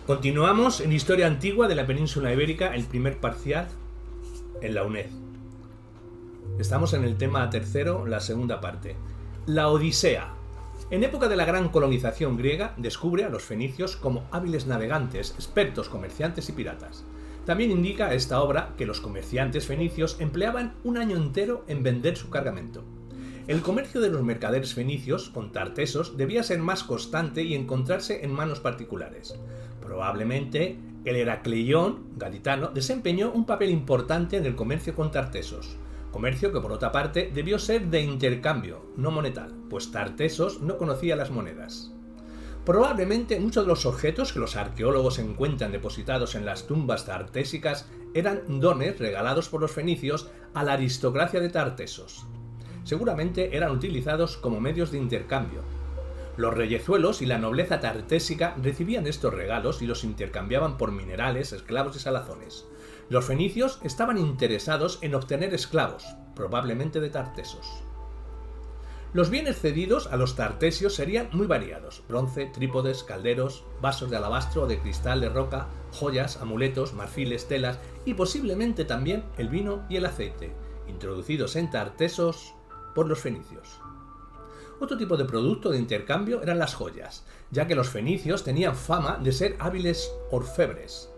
Continuamos en Historia Antigua de la Península Ibérica, el primer parcial en la UNED. Estamos en el tema tercero, la segunda parte. La Odisea. En época de la gran colonización griega, descubre a los fenicios como hábiles navegantes, expertos comerciantes y piratas. También indica esta obra que los comerciantes fenicios empleaban un año entero en vender su cargamento. El comercio de los mercaderes fenicios con tartesos debía ser más constante y encontrarse en manos particulares. Probablemente el Heracleión gaditano desempeñó un papel importante en el comercio con tartesos, comercio que por otra parte debió ser de intercambio, no monetal, pues Tartesos no conocía las monedas. Probablemente muchos de los objetos que los arqueólogos encuentran depositados en las tumbas tartésicas eran dones regalados por los fenicios a la aristocracia de Tartesos. Seguramente eran utilizados como medios de intercambio. Los reyezuelos y la nobleza tartésica recibían estos regalos y los intercambiaban por minerales, esclavos y salazones. Los fenicios estaban interesados en obtener esclavos, probablemente de Tartesos. Los bienes cedidos a los tartesios serían muy variados: bronce, trípodes, calderos, vasos de alabastro o de cristal de roca, joyas, amuletos, marfiles, telas y posiblemente también el vino y el aceite, introducidos en Tartesos por los fenicios. Otro tipo de producto de intercambio eran las joyas, ya que los fenicios tenían fama de ser hábiles orfebres.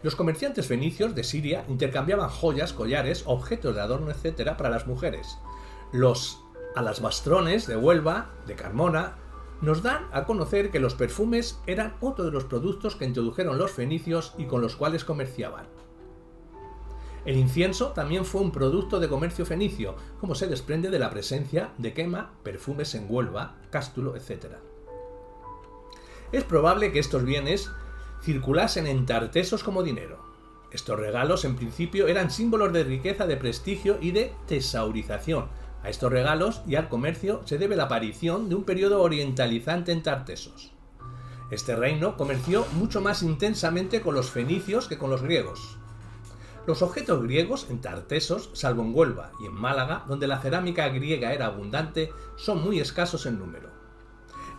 Los comerciantes fenicios de Siria intercambiaban joyas, collares, objetos de adorno, etc. para las mujeres. Los alabastrones de Huelva, de Carmona, nos dan a conocer que los perfumes eran otro de los productos que introdujeron los fenicios y con los cuales comerciaban. El incienso también fue un producto de comercio fenicio, como se desprende de la presencia de quema, perfumes en Huelva, Cástulo, etc. Es probable que estos bienes circulasen en Tartesos como dinero. Estos regalos en principio eran símbolos de riqueza, de prestigio y de tesaurización. A estos regalos y al comercio se debe la aparición de un periodo orientalizante en Tartesos. Este reino comerció mucho más intensamente con los fenicios que con los griegos. Los objetos griegos en Tartesos, salvo en Huelva y en Málaga, donde la cerámica griega era abundante, son muy escasos en número.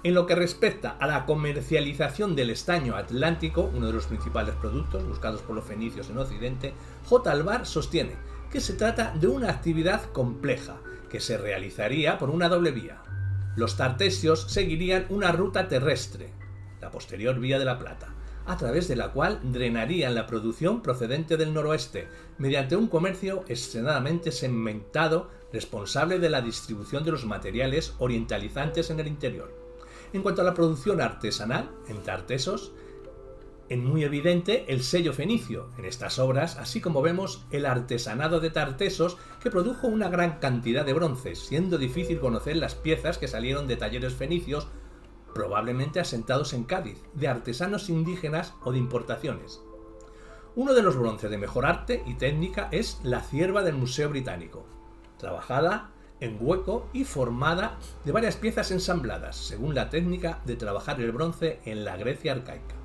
En lo que respecta a la comercialización del estaño atlántico, uno de los principales productos buscados por los fenicios en Occidente, J. Alvar sostiene que se trata de una actividad compleja, que se realizaría por una doble vía. Los tartesios seguirían una ruta terrestre, la posterior Vía de la Plata, a través de la cual drenarían la producción procedente del noroeste, mediante un comercio extremadamente segmentado responsable de la distribución de los materiales orientalizantes en el interior. En cuanto a la producción artesanal, en Tartesos, es muy evidente el sello fenicio en estas obras, así como vemos el artesanado de Tartesos, que produjo una gran cantidad de bronces, siendo difícil conocer las piezas que salieron de talleres fenicios, probablemente asentados en Cádiz, de artesanos indígenas o de importaciones. Uno de los bronces de mejor arte y técnica es la cierva del Museo Británico, trabajada en hueco y formada de varias piezas ensambladas, según la técnica de trabajar el bronce en la Grecia arcaica.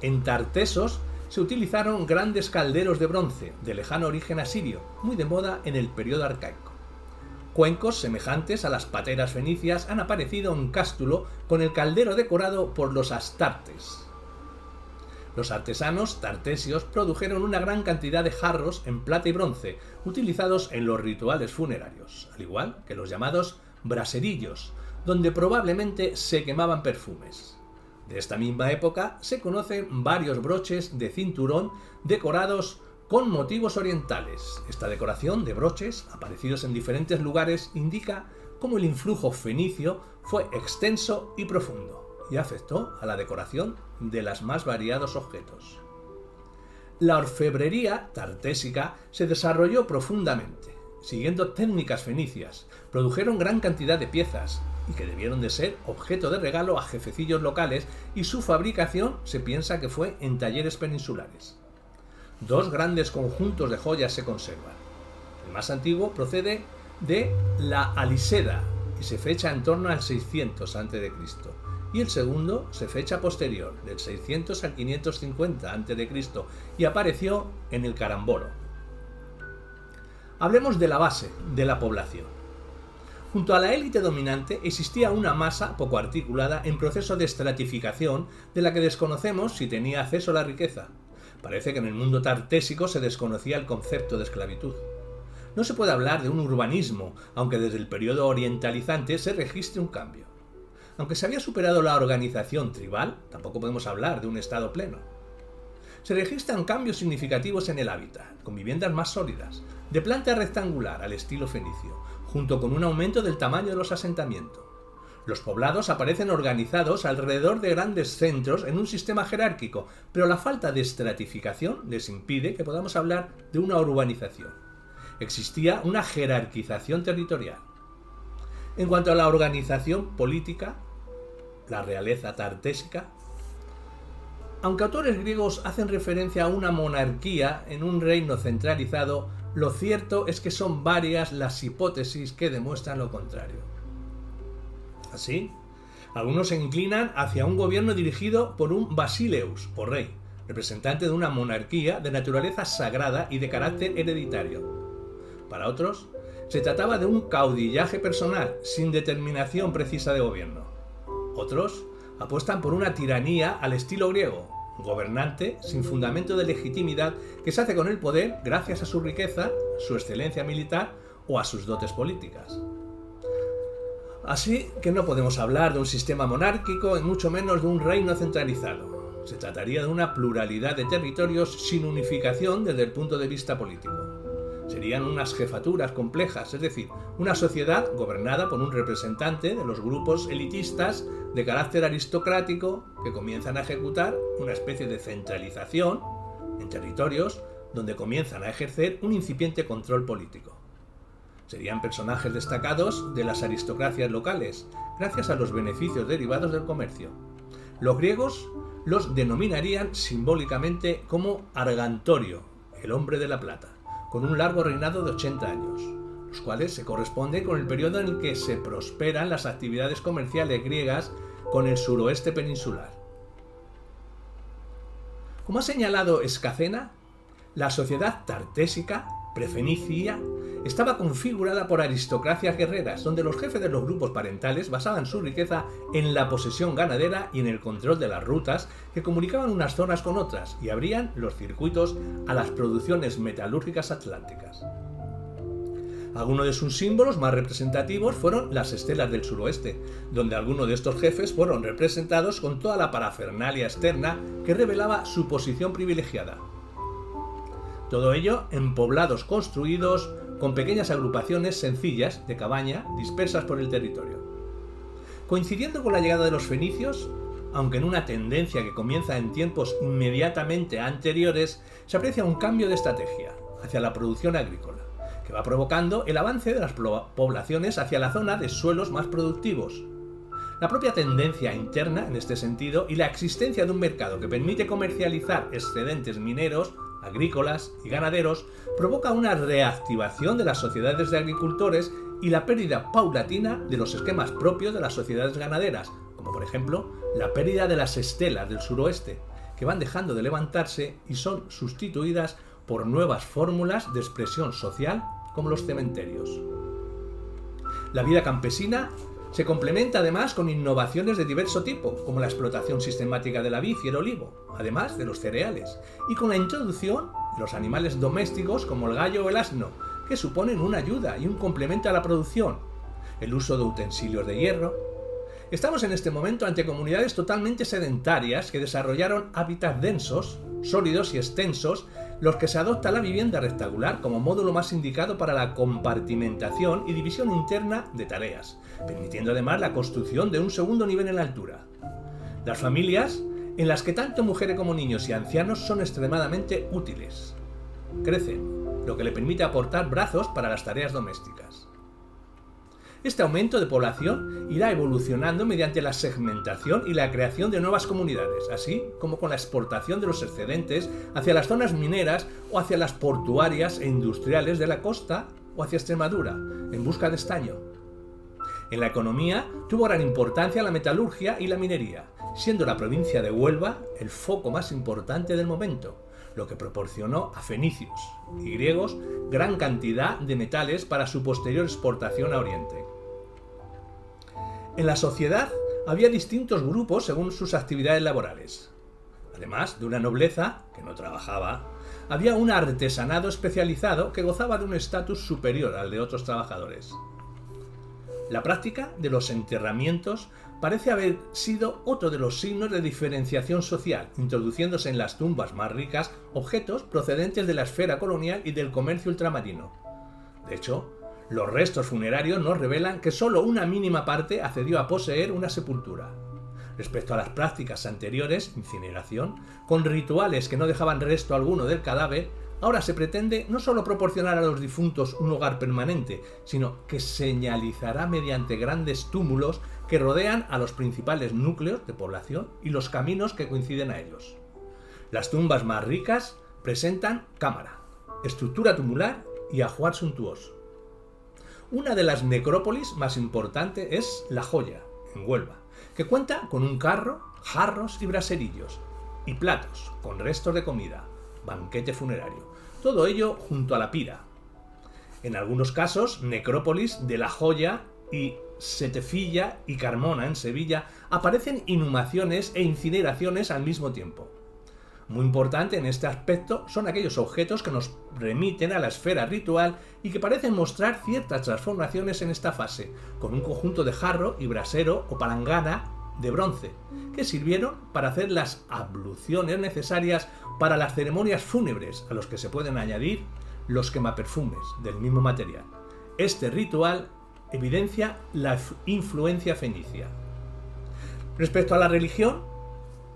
En Tartesos se utilizaron grandes calderos de bronce, de lejano origen asirio, muy de moda en el periodo arcaico. Cuencos semejantes a las pateras fenicias han aparecido en Cástulo con el caldero decorado por los astartes. Los artesanos tartesios produjeron una gran cantidad de jarros en plata y bronce, utilizados en los rituales funerarios, al igual que los llamados braserillos, donde probablemente se quemaban perfumes. De esta misma época se conocen varios broches de cinturón decorados con motivos orientales. Esta decoración de broches, aparecidos en diferentes lugares, indica cómo el influjo fenicio fue extenso y profundo, y afectó a la decoración de los más variados objetos. La orfebrería tartésica se desarrolló profundamente, siguiendo técnicas fenicias. Produjeron gran cantidad de piezas, y que debieron de ser objeto de regalo a jefecillos locales, y su fabricación se piensa que fue en talleres peninsulares. Dos grandes conjuntos de joyas se conservan. El más antiguo procede de la Aliseda y se fecha en torno al 600 a.C., y el segundo se fecha posterior, del 600 al 550 a.C., y apareció en el Caramboro. Hablemos de la base de la población. Junto a la élite dominante existía una masa poco articulada en proceso de estratificación de la que desconocemos si tenía acceso a la riqueza. Parece que en el mundo tartésico se desconocía el concepto de esclavitud. No se puede hablar de un urbanismo, aunque desde el periodo orientalizante se registre un cambio. Aunque se había superado la organización tribal, tampoco podemos hablar de un estado pleno. Se registran cambios significativos en el hábitat, con viviendas más sólidas, de planta rectangular al estilo fenicio, junto con un aumento del tamaño de los asentamientos. Los poblados aparecen organizados alrededor de grandes centros en un sistema jerárquico, pero la falta de estratificación les impide que podamos hablar de una urbanización. Existía una jerarquización territorial. En cuanto a la organización política, la realeza tartésica, aunque autores griegos hacen referencia a una monarquía en un reino centralizado, lo cierto es que son varias las hipótesis que demuestran lo contrario. Así, algunos se inclinan hacia un gobierno dirigido por un basileus, o rey, representante de una monarquía de naturaleza sagrada y de carácter hereditario. Para otros, se trataba de un caudillaje personal, sin determinación precisa de gobierno. Otros apuestan por una tiranía al estilo griego, gobernante sin fundamento de legitimidad que se hace con el poder gracias a su riqueza, su excelencia militar o a sus dotes políticas. Así que no podemos hablar de un sistema monárquico y mucho menos de un reino centralizado. Se trataría de una pluralidad de territorios sin unificación desde el punto de vista político. Serían unas jefaturas complejas, es decir, una sociedad gobernada por un representante de los grupos elitistas de carácter aristocrático que comienzan a ejecutar una especie de centralización en territorios donde comienzan a ejercer un incipiente control político. Serían personajes destacados de las aristocracias locales, gracias a los beneficios derivados del comercio. Los griegos los denominarían simbólicamente como Argantorio, el hombre de la plata, con un largo reinado de 80 años, los cuales se corresponden con el periodo en el que se prosperan las actividades comerciales griegas con el suroeste peninsular. Como ha señalado Escacena, la sociedad tartésica, prefenicia, estaba configurada por aristocracias guerreras, donde los jefes de los grupos parentales basaban su riqueza en la posesión ganadera y en el control de las rutas que comunicaban unas zonas con otras y abrían los circuitos a las producciones metalúrgicas atlánticas. Algunos de sus símbolos más representativos fueron las estelas del suroeste, donde algunos de estos jefes fueron representados con toda la parafernalia externa que revelaba su posición privilegiada. Todo ello en poblados construidos con pequeñas agrupaciones sencillas de cabaña dispersas por el territorio. Coincidiendo con la llegada de los fenicios, aunque en una tendencia que comienza en tiempos inmediatamente anteriores, se aprecia un cambio de estrategia hacia la producción agrícola, que va provocando el avance de las poblaciones hacia la zona de suelos más productivos. La propia tendencia interna en este sentido y la existencia de un mercado que permite comercializar excedentes mineros, agrícolas y ganaderos provoca una reactivación de las sociedades de agricultores y la pérdida paulatina de los esquemas propios de las sociedades ganaderas, como por ejemplo la pérdida de las estelas del suroeste, que van dejando de levantarse y son sustituidas por nuevas fórmulas de expresión social como los cementerios. La vida campesina se complementa además con innovaciones de diverso tipo, como la explotación sistemática de la vid y el olivo, además de los cereales, y con la introducción de los animales domésticos como el gallo o el asno, que suponen una ayuda y un complemento a la producción, el uso de utensilios de hierro. Estamos en este momento ante comunidades totalmente sedentarias que desarrollaron hábitats densos, sólidos y extensos, los que se adopta la vivienda rectangular como módulo más indicado para la compartimentación y división interna de tareas, permitiendo además la construcción de un segundo nivel en la altura. Las familias, en las que tanto mujeres como niños y ancianos son extremadamente útiles, crecen, lo que le permite aportar brazos para las tareas domésticas. Este aumento de población irá evolucionando mediante la segmentación y la creación de nuevas comunidades, así como con la exportación de los excedentes hacia las zonas mineras o hacia las portuarias e industriales de la costa o hacia Extremadura, en busca de estaño. En la economía tuvo gran importancia la metalurgia y la minería, siendo la provincia de Huelva el foco más importante del momento, lo que proporcionó a fenicios y griegos gran cantidad de metales para su posterior exportación a Oriente. En la sociedad había distintos grupos según sus actividades laborales. Además de una nobleza, que no trabajaba, había un artesanado especializado que gozaba de un estatus superior al de otros trabajadores. La práctica de los enterramientos parece haber sido otro de los signos de diferenciación social, introduciéndose en las tumbas más ricas objetos procedentes de la esfera colonial y del comercio ultramarino. De hecho, los restos funerarios nos revelan que solo una mínima parte accedió a poseer una sepultura. Respecto a las prácticas anteriores, incineración, con rituales que no dejaban resto alguno del cadáver, ahora se pretende no solo proporcionar a los difuntos un hogar permanente, sino que señalizará mediante grandes túmulos que rodean a los principales núcleos de población y los caminos que coinciden a ellos. Las tumbas más ricas presentan cámara, estructura tumular y ajuar suntuoso. Una de las necrópolis más importantes es La Joya, en Huelva, que cuenta con un carro, jarros y braserillos, y platos con restos de comida, banquete funerario, todo ello junto a la pira. En algunos casos, necrópolis de La Joya y Setefilla y Carmona en Sevilla aparecen inhumaciones e incineraciones al mismo tiempo. Muy importante en este aspecto son aquellos objetos que nos remiten a la esfera ritual y que parecen mostrar ciertas transformaciones en esta fase, con un conjunto de jarro y brasero o palangana de bronce, que sirvieron para hacer las abluciones necesarias para las ceremonias fúnebres, a los que se pueden añadir los quemaperfumes del mismo material. Este ritual evidencia la influencia fenicia. Respecto a la religión,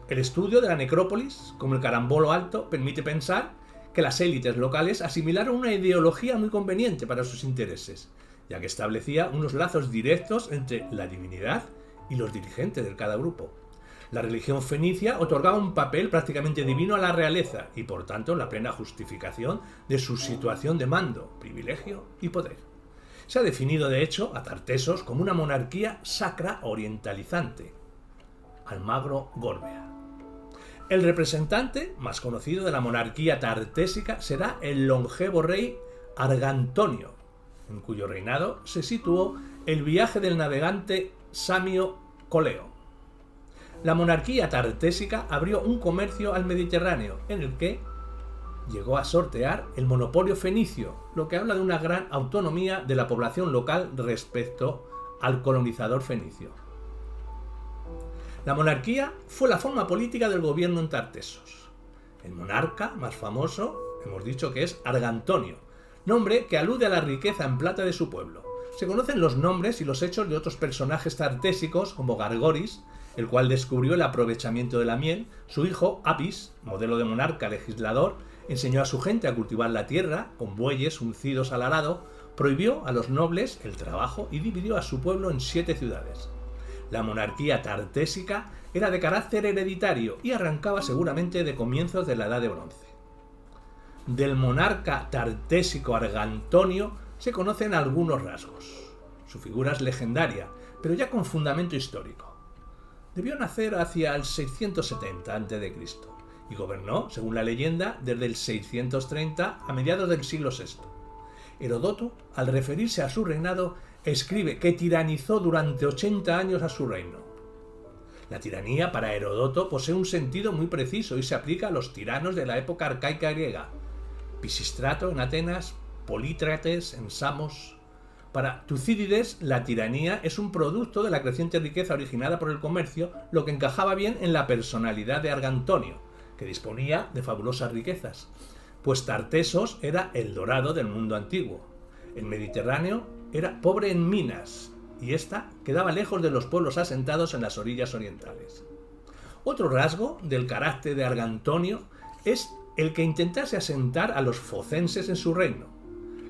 el estudio de la necrópolis, como el carambolo alto, permite pensar que las élites locales asimilaron una ideología muy conveniente para sus intereses, ya que establecía unos lazos directos entre la divinidad y los dirigentes de cada grupo. La religión fenicia otorgaba un papel prácticamente divino a la realeza y, por tanto, la plena justificación de su situación de mando, privilegio y poder. Se ha definido, de hecho, a Tartesos como una monarquía sacra orientalizante. Almagro Gorbea. El representante más conocido de la monarquía tartésica será el longevo rey Argantonio, en cuyo reinado se situó el viaje del navegante Samio Coleo. La monarquía tartésica abrió un comercio al Mediterráneo en el que llegó a sortear el monopolio fenicio, lo que habla de una gran autonomía de la población local respecto al colonizador fenicio. La monarquía fue la forma política del gobierno en Tartesos. El monarca más famoso, hemos dicho que es Argantonio, nombre que alude a la riqueza en plata de su pueblo. Se conocen los nombres y los hechos de otros personajes tartésicos como Gargoris, el cual descubrió el aprovechamiento de la miel. Su hijo, Apis, modelo de monarca legislador, enseñó a su gente a cultivar la tierra con bueyes uncidos al arado, prohibió a los nobles el trabajo y dividió a su pueblo en 7 ciudades. La monarquía tartésica era de carácter hereditario y arrancaba seguramente de comienzos de la Edad de Bronce. Del monarca tartésico Argantonio se conocen algunos rasgos. Su figura es legendaria, pero ya con fundamento histórico. Debió nacer hacia el 670 a.C. y gobernó, según la leyenda, desde el 630 a mediados del siglo VI. Heródoto, al referirse a su reinado, escribe que tiranizó durante 80 años a su reino. La tiranía para Heródoto posee un sentido muy preciso y se aplica a los tiranos de la época arcaica griega. Pisístrato en Atenas, Polícrates en Samos. Para Tucídides, la tiranía es un producto de la creciente riqueza originada por el comercio, lo que encajaba bien en la personalidad de Argantonio, que disponía de fabulosas riquezas, pues Tartesos era el dorado del mundo antiguo. El Mediterráneo era pobre en minas, y ésta quedaba lejos de los pueblos asentados en las orillas orientales. Otro rasgo del carácter de Argantonio es el que intentase asentar a los focenses en su reino.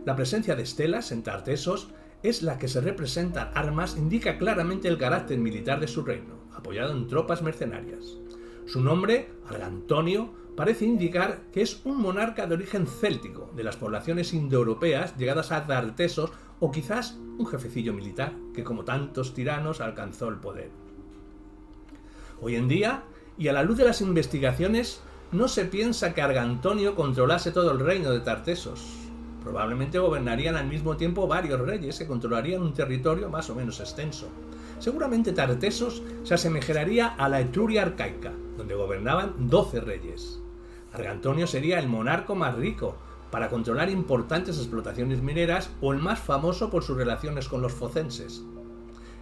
La presencia de estelas en Tartesos es la que se representan armas, indica claramente el carácter militar de su reino, apoyado en tropas mercenarias. Su nombre, Argantonio, parece indicar que es un monarca de origen céltico, de las poblaciones indoeuropeas llegadas a Tartesos, o quizás un jefecillo militar que, como tantos tiranos, alcanzó el poder. Hoy en día, y a la luz de las investigaciones, no se piensa que Argantonio controlase todo el reino de Tartesos. Probablemente gobernarían al mismo tiempo varios reyes que controlarían un territorio más o menos extenso. Seguramente Tartesos se asemejaría a la Etruria arcaica, donde gobernaban 12 reyes. Argantonio sería el monarca más rico, para controlar importantes explotaciones mineras, o el más famoso por sus relaciones con los focenses.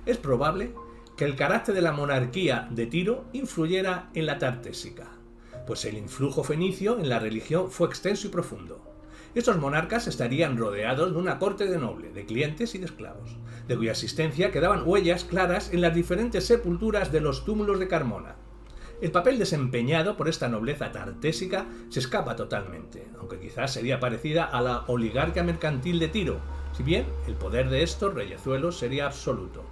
Es probable que el carácter de la monarquía de Tiro influyera en la tartésica, pues el influjo fenicio en la religión fue extenso y profundo. Estos monarcas estarían rodeados de una corte de noble, de clientes y de esclavos, de cuya existencia quedaban huellas claras en las diferentes sepulturas de los túmulos de Carmona. El papel desempeñado por esta nobleza tartésica se escapa totalmente, aunque quizás sería parecida a la oligarquía mercantil de Tiro, si bien el poder de estos reyezuelos sería absoluto.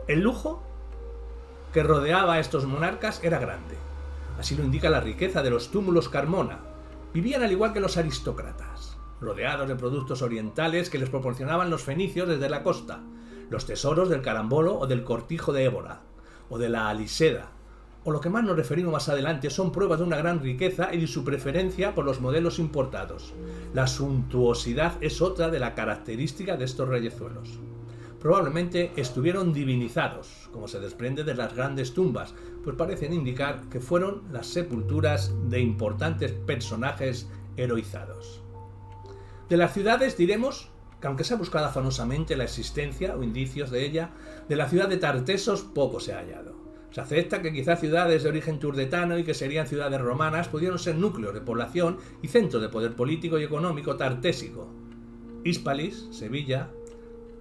El lujo que rodeaba a estos monarcas era grande. Así lo indica la riqueza de los túmulos Carmona. Vivían al igual que los aristócratas, rodeados de productos orientales que les proporcionaban los fenicios desde la costa, los tesoros del Carambolo o del Cortijo de Évora, o de la Aliseda, o lo que más nos referimos más adelante son pruebas de una gran riqueza y de su preferencia por los modelos importados. La suntuosidad es otra de las características de estos reyezuelos. Probablemente estuvieron divinizados, como se desprende de las grandes tumbas, pues parecen indicar que fueron las sepulturas de importantes personajes heroizados. De las ciudades diremos que, aunque se ha buscado afanosamente la existencia o indicios de ella, de la ciudad de Tartesos poco se ha hallado. Se acepta que quizá ciudades de origen turdetano y que serían ciudades romanas pudieron ser núcleos de población y centros de poder político y económico tartésico. Hispalis, Sevilla,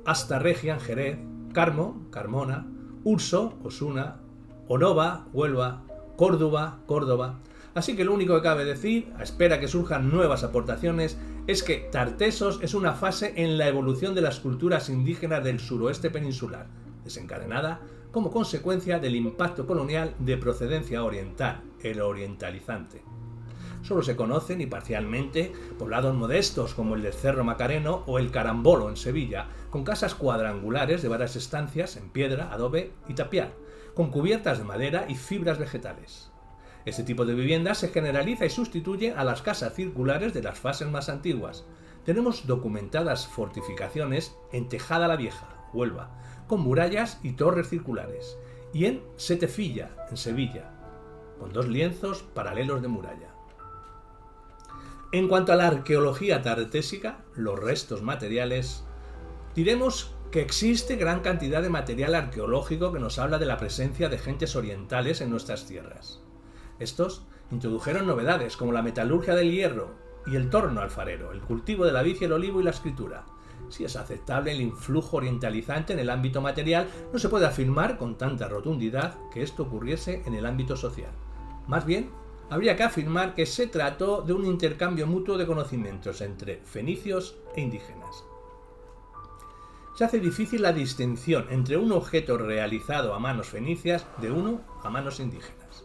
Asta Regia, Jerez, Carmo, Carmona, Urso, Osuna, Onova, Huelva, Córdoba, Córdoba. Así que lo único que cabe decir, a espera que surjan nuevas aportaciones, es que Tartesos es una fase en la evolución de las culturas indígenas del suroeste peninsular, desencadenada como consecuencia del impacto colonial de procedencia oriental, el orientalizante. Solo se conocen, y parcialmente, poblados modestos como el del Cerro Macareno o el Carambolo en Sevilla, con casas cuadrangulares de varias estancias en piedra, adobe y tapial, con cubiertas de madera y fibras vegetales. Este tipo de vivienda se generaliza y sustituye a las casas circulares de las fases más antiguas. Tenemos documentadas fortificaciones en Tejada la Vieja, Huelva, con murallas y torres circulares, y en Setefilla, en Sevilla, con 2 lienzos paralelos de muralla. En cuanto a la arqueología tartésica, los restos materiales, diremos que existe gran cantidad de material arqueológico que nos habla de la presencia de gentes orientales en nuestras tierras. Estos introdujeron novedades como la metalurgia del hierro y el torno alfarero, el cultivo de la vid y el olivo y la escritura. Si es aceptable el influjo orientalizante en el ámbito material, no se puede afirmar con tanta rotundidad que esto ocurriese en el ámbito social. Más bien, habría que afirmar que se trató de un intercambio mutuo de conocimientos entre fenicios e indígenas. Se hace difícil la distinción entre un objeto realizado a manos fenicias de uno a manos indígenas.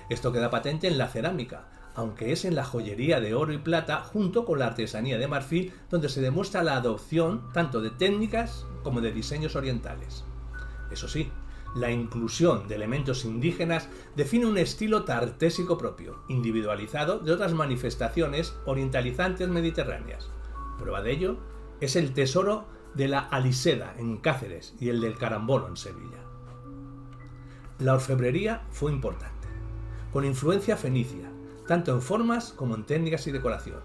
Esto queda patente en la cerámica, aunque es en la joyería de oro y plata junto con la artesanía de marfil donde se demuestra la adopción tanto de técnicas como de diseños orientales. Eso sí, la inclusión de elementos indígenas define un estilo tartésico propio, individualizado de otras manifestaciones orientalizantes mediterráneas. Prueba de ello es el tesoro de la Aliseda en Cáceres y el del Carambolo en Sevilla. La orfebrería fue importante, con influencia fenicia, tanto en formas como en técnicas y decoración.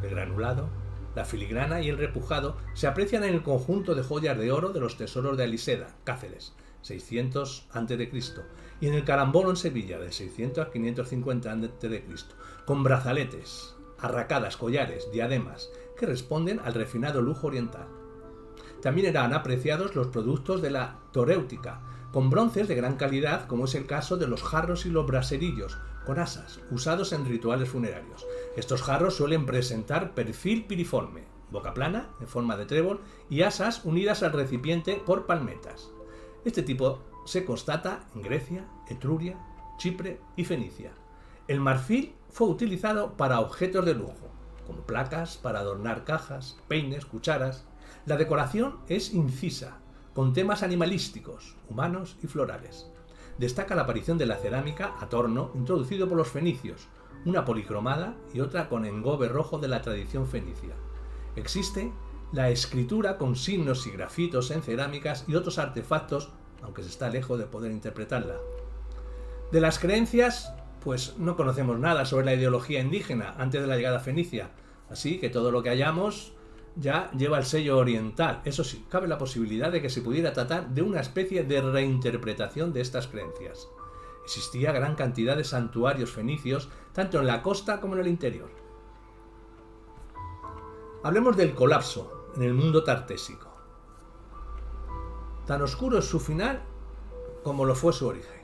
El granulado, la filigrana y el repujado se aprecian en el conjunto de joyas de oro de los tesoros de Aliseda, Cáceres, 600 a.C., y en el Carambolo en Sevilla, de 600 a 550 a.C., con brazaletes, arracadas, collares, diademas, que responden al refinado lujo oriental. También eran apreciados los productos de la toréutica, con bronces de gran calidad, como es el caso de los jarros y los braserillos, con asas, usados en rituales funerarios. Estos jarros suelen presentar perfil piriforme, boca plana, en forma de trébol, y asas unidas al recipiente por palmetas. Este tipo se constata en Grecia, Etruria, Chipre y Fenicia. El marfil fue utilizado para objetos de lujo, como placas para adornar cajas, peines, cucharas. La decoración es incisa, con temas animalísticos, humanos y florales. Destaca la aparición de la cerámica a torno introducido por los fenicios, una policromada y otra con engobe rojo de la tradición fenicia. Existe la escritura con signos y grafitos en cerámicas y otros artefactos, aunque se está lejos de poder interpretarla. De las creencias, pues no conocemos nada sobre la ideología indígena antes de la llegada fenicia, así que todo lo que hallamos ya lleva el sello oriental. Eso sí, cabe la posibilidad de que se pudiera tratar de una especie de reinterpretación de estas creencias. Existía gran cantidad de santuarios fenicios, tanto en la costa como en el interior. Hablemos del colapso en el mundo tartésico. Tan oscuro es su final como lo fue su origen.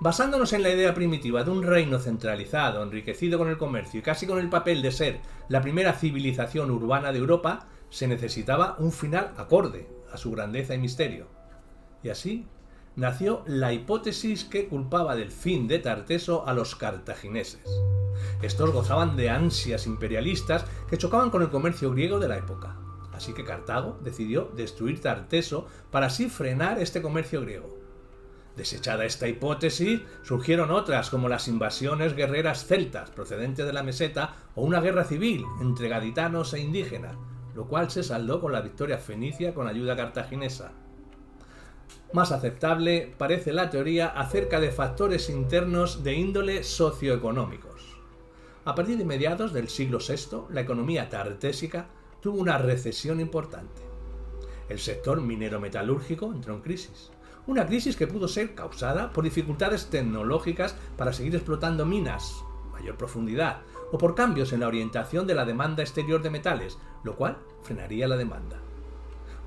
Basándonos en la idea primitiva de un reino centralizado, enriquecido con el comercio y casi con el papel de ser la primera civilización urbana de Europa, se necesitaba un final acorde a su grandeza y misterio. Y así nació la hipótesis que culpaba del fin de Tarteso a los cartagineses. Estos gozaban de ansias imperialistas que chocaban con el comercio griego de la época. Así que Cartago decidió destruir Tarteso para así frenar este comercio griego. Desechada esta hipótesis, surgieron otras como las invasiones guerreras celtas procedentes de la meseta o una guerra civil entre gaditanos e indígenas, lo cual se saldó con la victoria fenicia con ayuda cartaginesa. Más aceptable parece la teoría acerca de factores internos de índole socioeconómicos. A partir de mediados del siglo VI, la economía tartésica tuvo una recesión importante. El sector minero-metalúrgico entró en crisis. Una crisis que pudo ser causada por dificultades tecnológicas para seguir explotando minas, mayor profundidad, o por cambios en la orientación de la demanda exterior de metales, lo cual frenaría la demanda.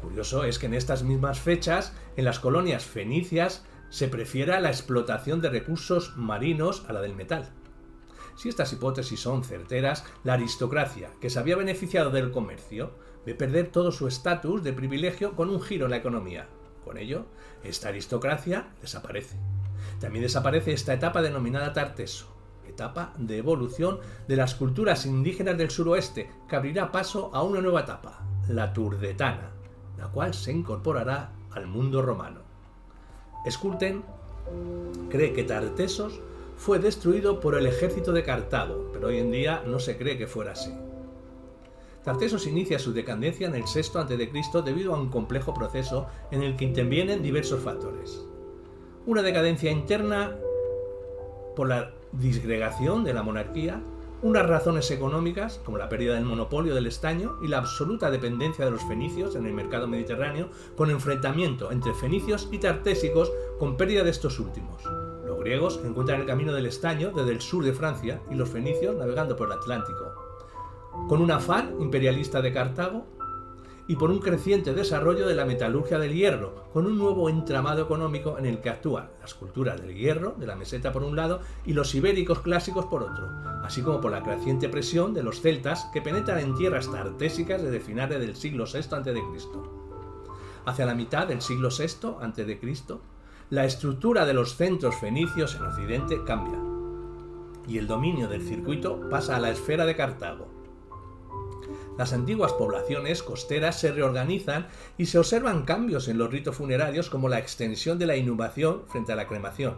Curioso es que en estas mismas fechas, en las colonias fenicias, se prefiera la explotación de recursos marinos a la del metal. Si estas hipótesis son certeras, la aristocracia, que se había beneficiado del comercio, ve perder todo su estatus de privilegio con un giro en la economía. Con ello, esta aristocracia desaparece. También desaparece esta etapa denominada Tarteso, etapa de evolución de las culturas indígenas del suroeste, que abrirá paso a una nueva etapa, la turdetana, la cual se incorporará al mundo romano. Sculten cree que Tartesos fue destruido por el ejército de Cartago, pero hoy en día no se cree que fuera así. Tartesos inicia su decadencia en el VI a.C. debido a un complejo proceso en el que intervienen diversos factores. Una decadencia interna por la disgregación de la monarquía, unas razones económicas, como la pérdida del monopolio del estaño y la absoluta dependencia de los fenicios en el mercado mediterráneo, con enfrentamiento entre fenicios y tartésicos con pérdida de estos últimos. Los griegos encuentran el camino del estaño desde el sur de Francia y los fenicios navegando por el Atlántico. Con un afán imperialista de Cartago y por un creciente desarrollo de la metalurgia del hierro, con un nuevo entramado económico en el que actúan las culturas del hierro, de la meseta por un lado, y los ibéricos clásicos por otro, así como por la creciente presión de los celtas que penetran en tierras tartésicas desde finales del siglo VI a.C. Hacia la mitad del siglo VI a.C., la estructura de los centros fenicios en Occidente cambia, y el dominio del circuito pasa a la esfera de Cartago. Las antiguas poblaciones costeras se reorganizan y se observan cambios en los ritos funerarios como la extensión de la inhumación frente a la cremación.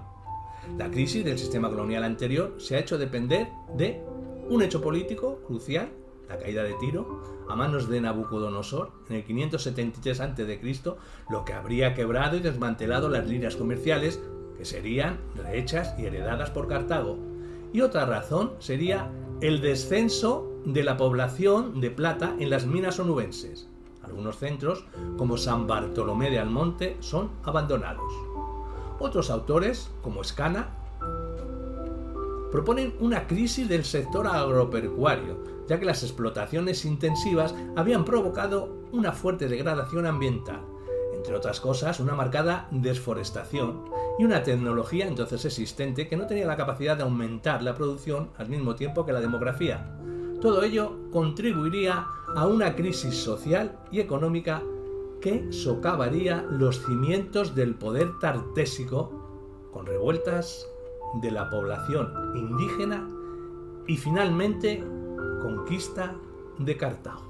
La crisis del sistema colonial anterior se ha hecho depender de un hecho político crucial, la caída de Tiro, a manos de Nabucodonosor en el 573 a.C., lo que habría quebrado y desmantelado las líneas comerciales que serían rehechas y heredadas por Cartago. Y otra razón sería el descenso de la población de plata en las minas onubenses. Algunos centros, como San Bartolomé de Almonte, son abandonados. Otros autores, como Escana, proponen una crisis del sector agropecuario, ya que las explotaciones intensivas habían provocado una fuerte degradación ambiental, entre otras cosas una marcada desforestación y una tecnología entonces existente que no tenía la capacidad de aumentar la producción al mismo tiempo que la demografía. Todo ello contribuiría a una crisis social y económica que socavaría los cimientos del poder tartésico con revueltas de la población indígena y finalmente conquista de Cartago.